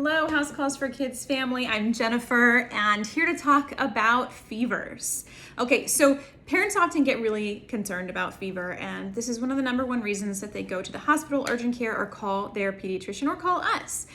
Hello, House Calls for Kids family. I'm Jennifer and here to talk about fevers. Okay, so parents often get really concerned about fever, and this is one of the number one reasons that they go to the hospital, urgent care, or call their pediatrician or call us.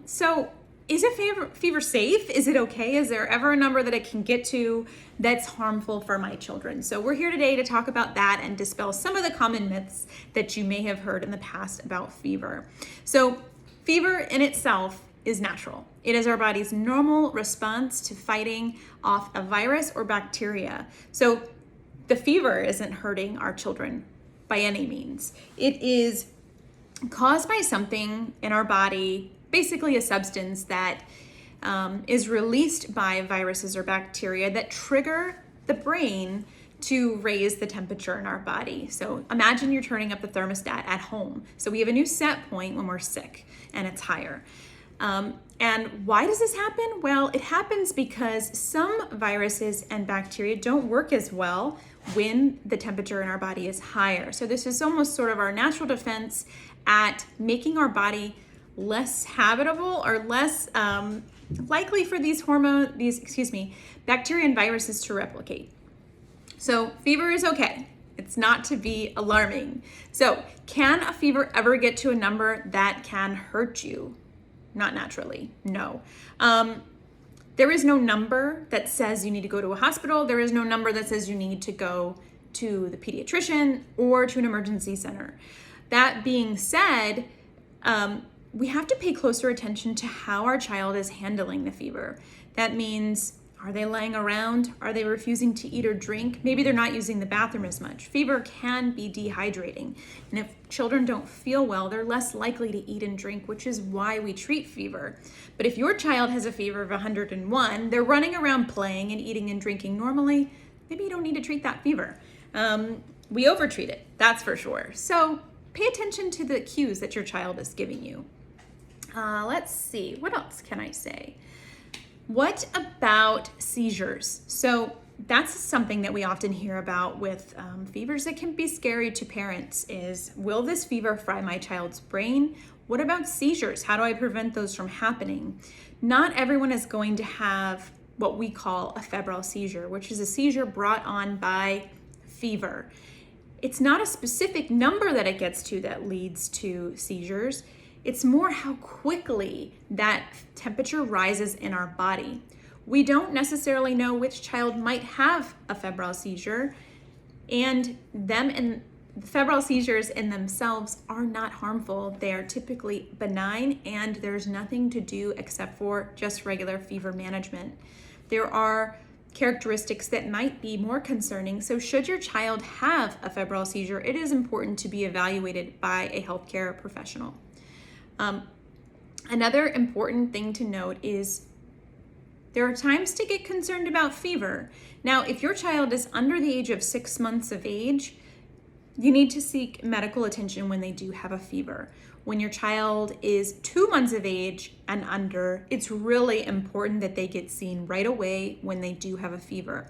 So is a fever safe? Is it okay? Is there ever a number that it can get to that's harmful for my children? So we're here today to talk about that and dispel some of the common myths that you may have heard in the past about fever. So fever in itself is natural. It is our body's normal response to fighting off a virus or bacteria. So the fever isn't hurting our children by any means. It is caused by something in our body, basically a substance that is released by viruses or bacteria that trigger the brain to raise the temperature in our body. So imagine you're turning up the thermostat at home. So we have a new set point when we're sick and it's higher. And why does this happen? Well, it happens because some viruses and bacteria don't work as well when the temperature in our body is higher. So this is almost sort of our natural defense at making our body less habitable or less likely for these bacteria and viruses to replicate. So fever is okay. It's not to be alarming. So can a fever ever get to a number that can hurt you? Not naturally, no. There is no number that says you need to go to a hospital. There is no number that says you need to go to the pediatrician or to an emergency center. That being said, we have to pay closer attention to how our child is handling the fever. That means, are they laying around? Are they refusing to eat or drink? Maybe they're not using the bathroom as much. Fever can be dehydrating. And if children don't feel well, they're less likely to eat and drink, which is why we treat fever. But if your child has a fever of 101, they're running around playing and eating and drinking normally, maybe you don't need to treat that fever. We overtreat it, that's for sure. So pay attention to the cues that your child is giving you. Let's see, what else can I say? What about seizures? So that's something that we often hear about with fevers that can be scary to parents is, will this fever fry my child's brain? What about seizures? How do I prevent those from happening? Not everyone is going to have what we call a febrile seizure, which is a seizure brought on by fever. It's not a specific number that it gets to that leads to seizures. It's more how quickly that temperature rises in our body. We don't necessarily know which child might have a febrile seizure, and febrile seizures in themselves are not harmful. They are typically benign, and there's nothing to do except for just regular fever management. There are characteristics that might be more concerning. So should your child have a febrile seizure, it is important to be evaluated by a healthcare professional. Another important thing to note is there are times to get concerned about fever. Now, if your child is under the age of 6 months of age, you need to seek medical attention when they do have a fever. When your child is 2 months of age and under, it's really important that they get seen right away when they do have a fever.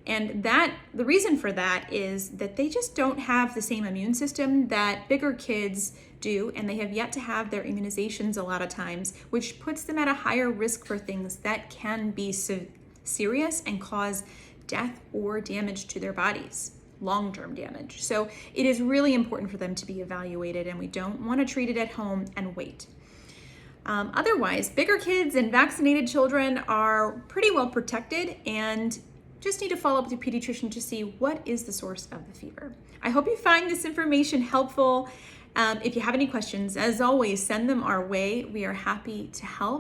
And the reason for that is that they just don't have the same immune system that bigger kids do, and they have yet to have their immunizations a lot of times, which puts them at a higher risk for things that can be serious and cause death or damage to their bodies, long-term damage. So it is really important for them to be evaluated, and we don't want to treat it at home and wait. Otherwise, bigger kids and vaccinated children are pretty well protected and just need to follow up with your pediatrician to see what is the source of the fever. I hope you find this information helpful. If you have any questions, as always, send them our way. We are happy to help.